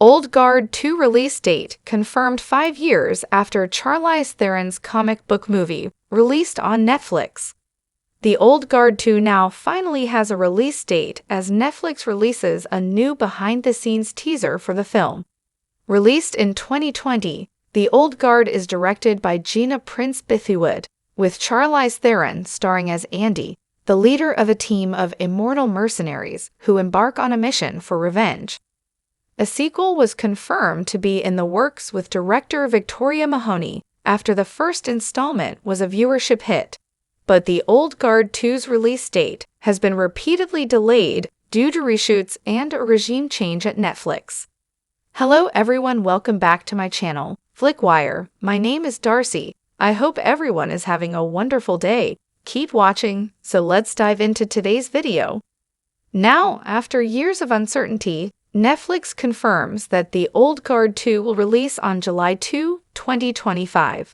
Old Guard 2 release date confirmed 5 years after Charlize Theron's comic book movie, released on Netflix. The Old Guard 2 now finally has a release date as Netflix releases a new behind-the-scenes teaser for the film. Released in 2020, The Old Guard is directed by Gina Prince-Bythewood, with Charlize Theron starring as Andy, the leader of a team of immortal mercenaries who embark on a mission for revenge. A sequel was confirmed to be in the works with director Victoria Mahoney after the first installment was a viewership hit, but The Old Guard 2's release date has been repeatedly delayed due to reshoots and a regime change at Netflix. Hello everyone, welcome back to my channel, Flickwire. My name is Darcy. I hope everyone is having a wonderful day. Keep watching, so let's dive into today's video. Now, after years of uncertainty, Netflix confirms that The Old Guard 2 will release on July 2, 2025.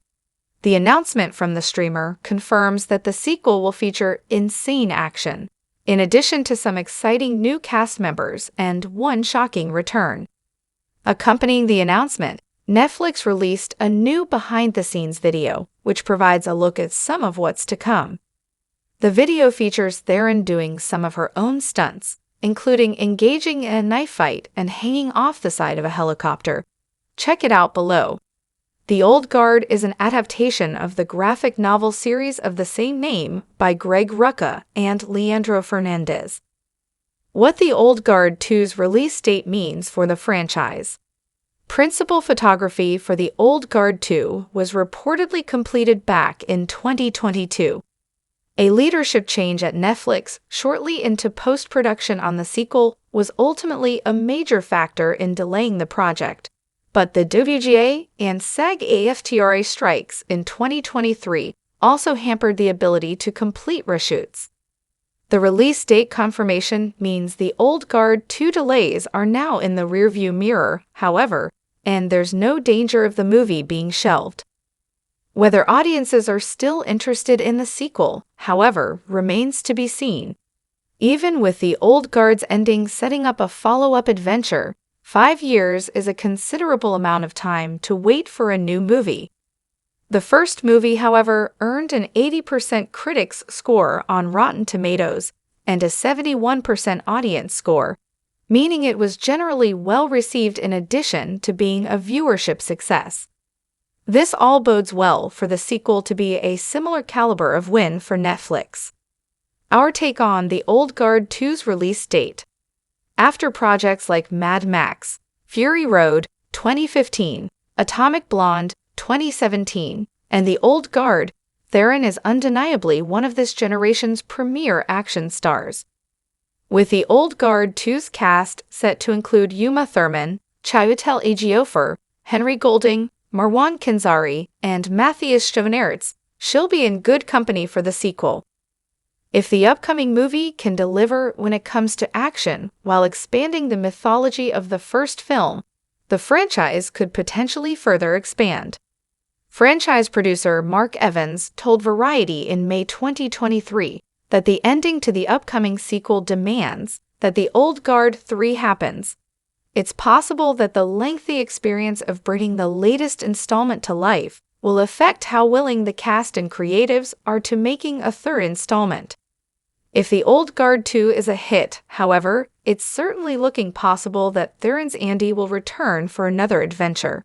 The announcement from the streamer confirms that the sequel will feature insane action, in addition to some exciting new cast members and one shocking return. Accompanying the announcement, Netflix released a new behind-the-scenes video, which provides a look at some of what's to come. The video features Theron doing some of her own stunts, including engaging in a knife fight and hanging off the side of a helicopter. Check it out below. The Old Guard is an adaptation of the graphic novel series of the same name by Greg Rucka and Leandro Fernandez. What The Old Guard 2's release date means for the franchise. Principal photography for The Old Guard 2 was reportedly completed back in 2022. A leadership change at Netflix shortly into post-production on the sequel was ultimately a major factor in delaying the project, but the WGA and SAG-AFTRA strikes in 2023 also hampered the ability to complete reshoots. The release date confirmation means The Old Guard 2 delays are now in the rearview mirror, however, and there's no danger of the movie being shelved. Whether audiences are still interested in the sequel, however, remains to be seen. Even with The Old Guard's ending setting up a follow-up adventure, 5 years is a considerable amount of time to wait for a new movie. The first movie, however, earned an 80% critics score on Rotten Tomatoes and a 71% audience score, meaning it was generally well received in addition to being a viewership success. This all bodes well for the sequel to be a similar caliber of win for Netflix. Our take on The Old Guard 2's release date. After projects like Mad Max, Fury Road, 2015, Atomic Blonde, 2017, and The Old Guard, Theron is undeniably one of this generation's premier action stars. With The Old Guard 2's cast set to include Uma Thurman, Chiwetel Ejiofor, Henry Golding, Marwan Kenzari, and Matthias Schoenaerts, she'll be in good company for the sequel. If the upcoming movie can deliver when it comes to action while expanding the mythology of the first film, the franchise could potentially further expand. Franchise producer Mark Evans told Variety in May 2023 that the ending to the upcoming sequel demands that The Old Guard 3 happens. It's possible that the lengthy experience of bringing the latest installment to life will affect how willing the cast and creatives are to making a third installment. If The Old Guard 2 is a hit, however, it's certainly looking possible that Theron's Andy will return for another adventure.